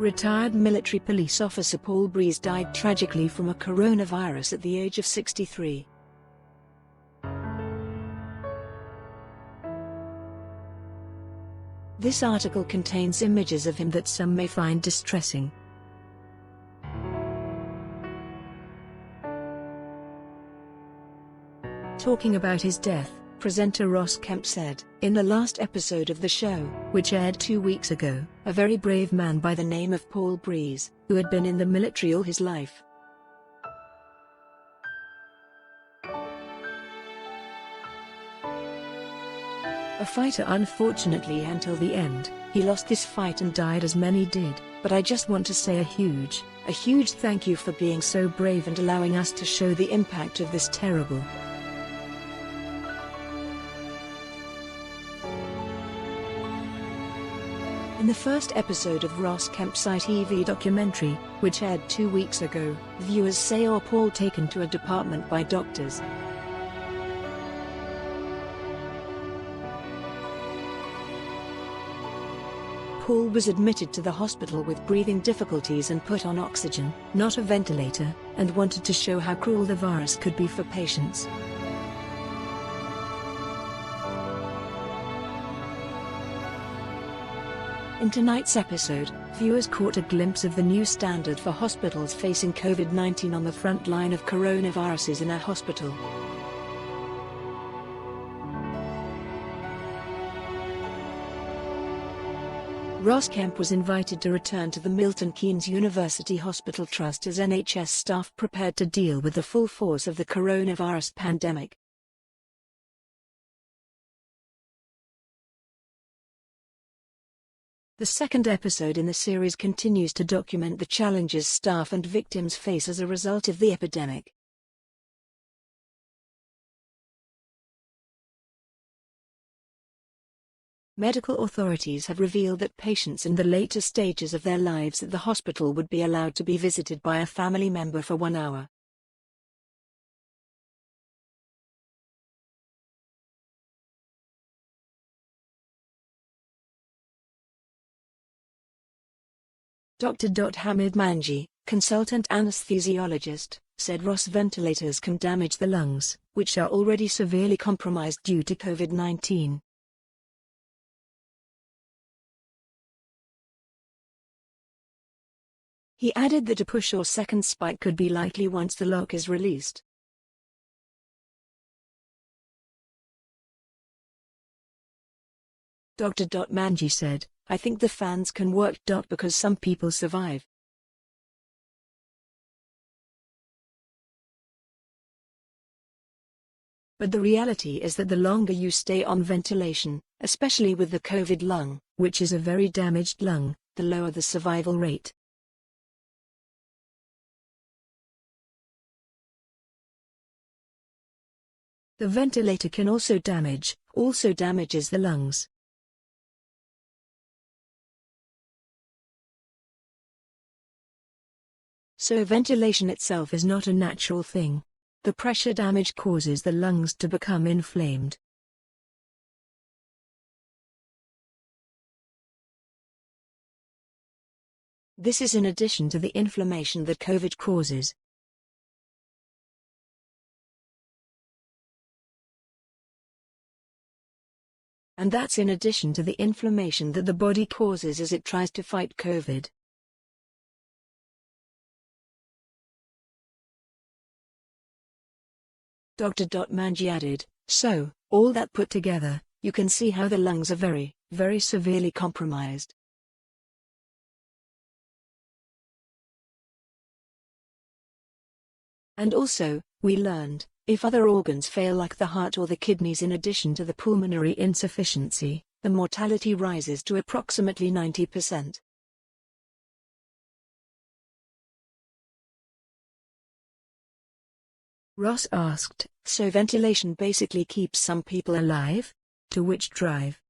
Retired military police officer Paul Breeze died tragically from a coronavirus at the age of 63. This article contains images of him that some may find distressing. Talking about his death, presenter Ross Kemp said, in the last episode of the show, which aired 2 weeks ago, a very brave man by the name of Paul Breeze, who had been in the military all his life. A fighter, unfortunately, until the end. He lost this fight and died as many did, but I just want to say a huge thank you for being so brave and allowing us to show the impact of this terrible. In the first episode of Ross Kemp's ITV documentary, which aired 2 weeks ago, viewers saw Paul taken to a department by doctors. Paul was admitted to the hospital with breathing difficulties and put on oxygen, not a ventilator, and wanted to show how cruel the virus could be for patients. In tonight's episode, viewers caught a glimpse of the new standard for hospitals facing COVID-19 on the front line of coronaviruses in a hospital. Ross Kemp was invited to return to the Milton Keynes University Hospital Trust as NHS staff prepared to deal with the full force of the coronavirus pandemic. The second episode in the series continues to document the challenges staff and victims face as a result of the epidemic. Medical authorities have revealed that patients in the later stages of their lives at the hospital would be allowed to be visited by a family member for 1 hour. Dr. Hamid Manji, consultant anesthesiologist, said Ross ventilators can damage the lungs, which are already severely compromised due to COVID-19. He added that a push or second spike could be likely once the lock is released. Dr. Manji said, I think the fans can work. Because some people survive. But the reality is that the longer you stay on ventilation, especially with the COVID lung, which is a very damaged lung, the lower the survival rate. The ventilator can also damages the lungs. So ventilation itself is not a natural thing. The pressure damage causes the lungs to become inflamed. This is in addition to the inflammation that COVID causes. And that's in addition to the inflammation that the body causes as it tries to fight COVID. Dr. Manji added, so, all that put together, you can see how the lungs are very, very severely compromised. And also, we learned, if other organs fail like the heart or the kidneys in addition to the pulmonary insufficiency, the mortality rises to approximately 90%. Ross asked, so ventilation basically keeps some people alive? To which drive.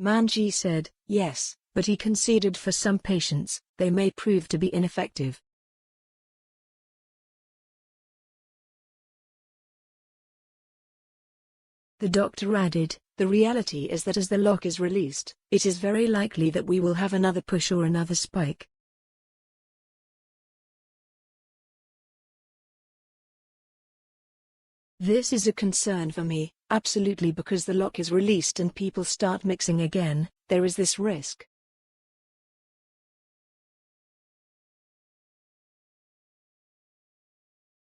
Manji said, yes, but he conceded for some patients, they may prove to be ineffective. The doctor added, "The reality is that as the lock is released, it is very likely that we will have another push or another spike. This is a concern for me, absolutely, because the lock is released and people start mixing again, there is this risk."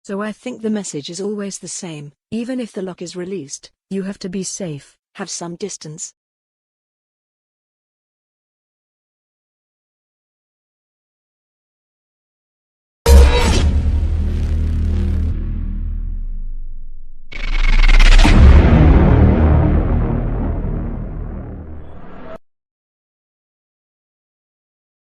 So I think the message is always the same: even if the lock is released, you have to be safe, have some distance,